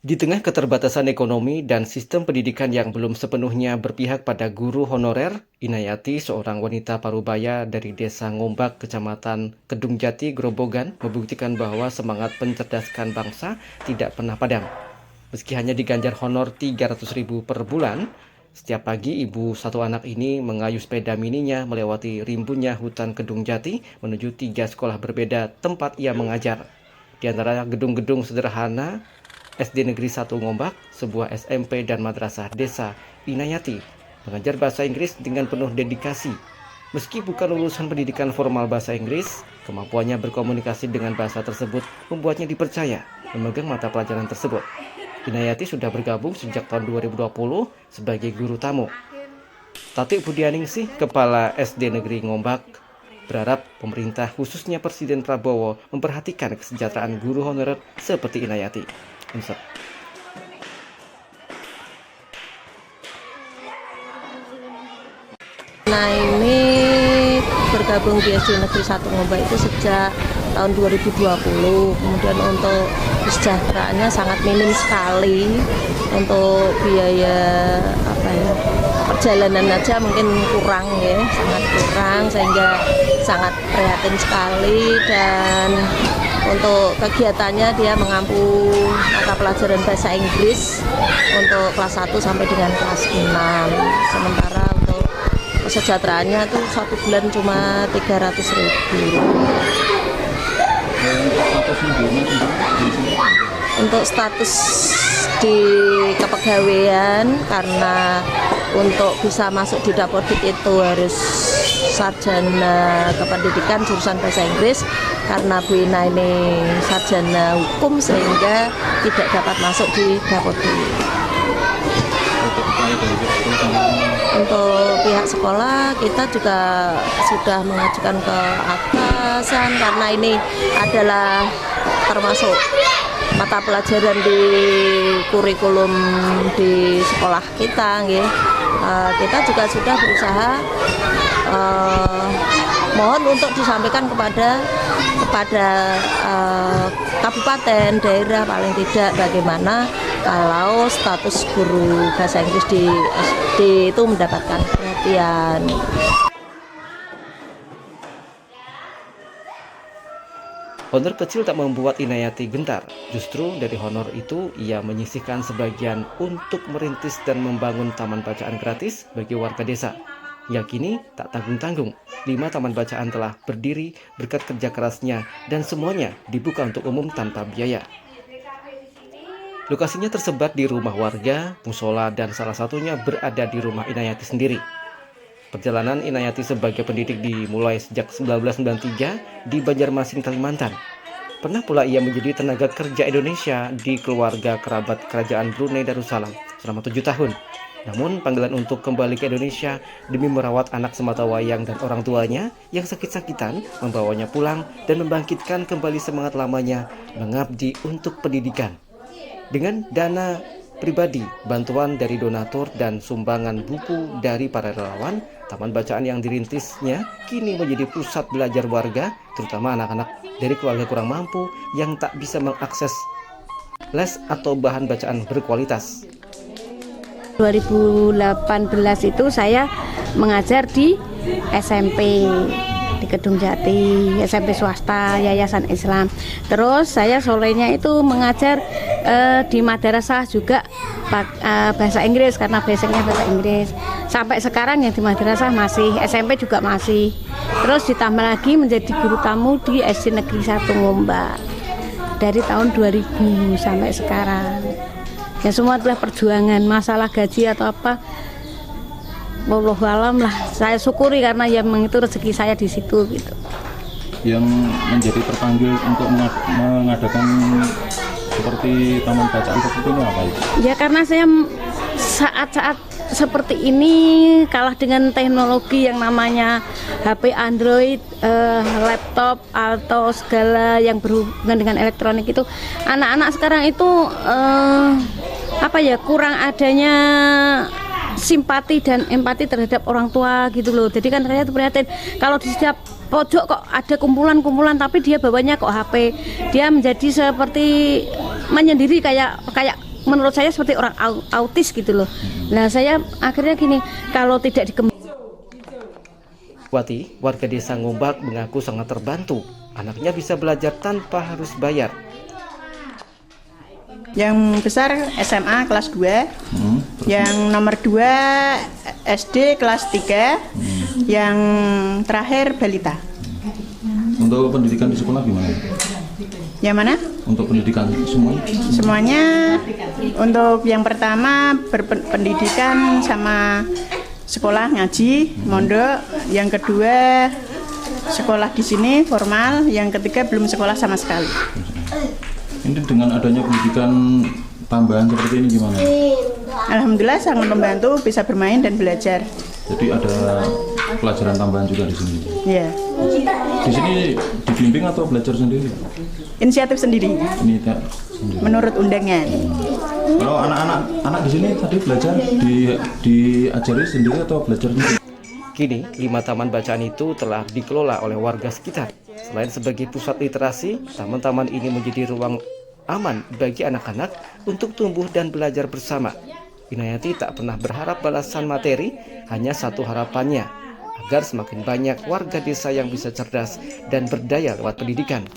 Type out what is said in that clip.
Di tengah keterbatasan ekonomi dan sistem pendidikan yang belum sepenuhnya berpihak pada guru honorer, Inayati, seorang wanita parubaya dari Desa Ngombak, Kecamatan Kedungjati, Grobogan, membuktikan bahwa semangat mencerdaskan bangsa tidak pernah padam. Meski hanya diganjar honor 300.000 per bulan, setiap pagi ibu satu anak ini mengayuh sepeda mininya melewati rimbunnya hutan Kedungjati menuju 3 sekolah berbeda tempat ia mengajar. Di antara gedung-gedung sederhana SD Negeri 1 Ngombak, sebuah SMP dan madrasah desa, Inayati mengajar bahasa Inggris dengan penuh dedikasi. Meski bukan lulusan pendidikan formal bahasa Inggris, kemampuannya berkomunikasi dengan bahasa tersebut membuatnya dipercaya memegang mata pelajaran tersebut. Inayati sudah bergabung sejak tahun 2020 sebagai guru tamu. Tatik Budianingsih, Kepala SD Negeri Ngombak, berharap pemerintah khususnya Presiden Prabowo memperhatikan kesejahteraan guru honorer seperti Inayati. Insert. Nah, ini bergabung di SD Negeri 1 Ngombak itu sejak tahun 2020. Kemudian untuk kesejahteraannya sangat minim sekali. Untuk biaya perjalanan aja mungkin kurang ya, sangat kurang, sehingga sangat prihatin sekali. Dan untuk kegiatannya dia mengampu mata pelajaran bahasa Inggris untuk kelas 1 sampai dengan kelas 6. Sementara untuk kesejahteraannya tuh 1 bulan cuma 300.000. Untuk status di kepegawaian, karena untuk bisa masuk di Dapodik itu harus sarjana kependidikan jurusan bahasa Inggris. Karena Bu Ina ini sarjana hukum sehingga tidak dapat masuk di Dapodik. Untuk pihak sekolah kita juga sudah mengajukan ke atasan karena ini adalah termasuk mata pelajaran di kurikulum di sekolah kita, nggih. Kita juga sudah berusaha mohon untuk disampaikan kepada kabupaten, daerah paling tidak bagaimana kalau status guru bahasa Inggris di SD itu mendapatkan perhatian. Honor kecil tak membuat Inayati gentar. Justru dari honor itu ia menyisihkan sebagian untuk merintis dan membangun taman bacaan gratis bagi warga desa. Hingga kini tak tanggung-tanggung, 5 taman bacaan telah berdiri berkat kerja kerasnya dan semuanya dibuka untuk umum tanpa biaya. Lokasinya tersebar di rumah warga, musola, dan salah satunya berada di rumah Inayati sendiri. Perjalanan Inayati sebagai pendidik dimulai sejak 1993 di Banjarmasin, Kalimantan. Pernah pula ia menjadi tenaga kerja Indonesia di keluarga kerabat Kerajaan Brunei Darussalam selama 7 tahun. Namun panggilan untuk kembali ke Indonesia demi merawat anak sematawayang dan orang tuanya yang sakit-sakitan membawanya pulang dan membangkitkan kembali semangat lamanya mengabdi untuk pendidikan. Dengan dana pribadi, bantuan dari donatur dan sumbangan buku dari para relawan, taman bacaan yang dirintisnya kini menjadi pusat belajar warga, terutama anak-anak dari keluarga kurang mampu yang tak bisa mengakses les atau bahan bacaan berkualitas. 2018 itu saya mengajar di SMP di Kedungjati, SMP swasta, Yayasan Islam. Terus saya sorenya itu mengajar di madrasah juga bahasa Inggris karena basicnya bahasa Inggris. Sampai sekarang yang di madrasah masih, SMP juga masih. Terus ditambah lagi menjadi guru tamu di SD Negeri 1 Ngombak dari tahun 2000 sampai sekarang. Ya semua adalah perjuangan, masalah gaji atau apa, wallahu alam lah. Saya syukuri karena yang itu rezeki saya di situ gitu. Yang menjadi terpanggil untuk mengadakan seperti taman bacaan seperti ini apa itu? Ya karena saya saat-saat seperti ini kalah dengan teknologi yang namanya HP Android, laptop atau segala yang berhubungan dengan elektronik itu. Anak-anak sekarang itu kurang adanya simpati dan empati terhadap orang tua gitu loh. Jadi kan saya prihatin kalau di setiap pojok kok ada kumpulan-kumpulan tapi dia bawanya kok HP. Dia menjadi seperti menyendiri kayak menurut saya seperti orang autis gitu loh. Nah saya akhirnya gini, kalau tidak Wati, warga desa Ngombak mengaku sangat terbantu. Anaknya bisa belajar tanpa harus bayar. Yang besar SMA kelas 2, yang nomor 2 SD kelas 3, yang terakhir balita. Untuk pendidikan di sekolah gimana? Yang mana? Untuk pendidikan semuanya? Semuanya untuk yang pertama berpendidikan sama sekolah ngaji, mondok, yang kedua sekolah di sini formal, yang ketiga belum sekolah sama sekali. Ini dengan adanya pendidikan tambahan seperti ini gimana? Alhamdulillah sangat membantu, bisa bermain dan belajar. Jadi ada pelajaran tambahan juga di sini. Ya, Di sini dibimbing atau belajar sendiri? inisiatif sendiri Ini sendiri. menurut undangan. Kalau anak di sini tadi belajar diajari sendiri atau belajar sendiri? Kini, 5 taman bacaan itu telah dikelola oleh warga sekitar. Selain sebagai pusat literasi, taman-taman ini menjadi ruang aman bagi anak-anak untuk tumbuh dan belajar bersama. Inayati tak pernah berharap balasan materi, hanya satu harapannya, agar semakin banyak warga desa yang bisa cerdas dan berdaya lewat pendidikan.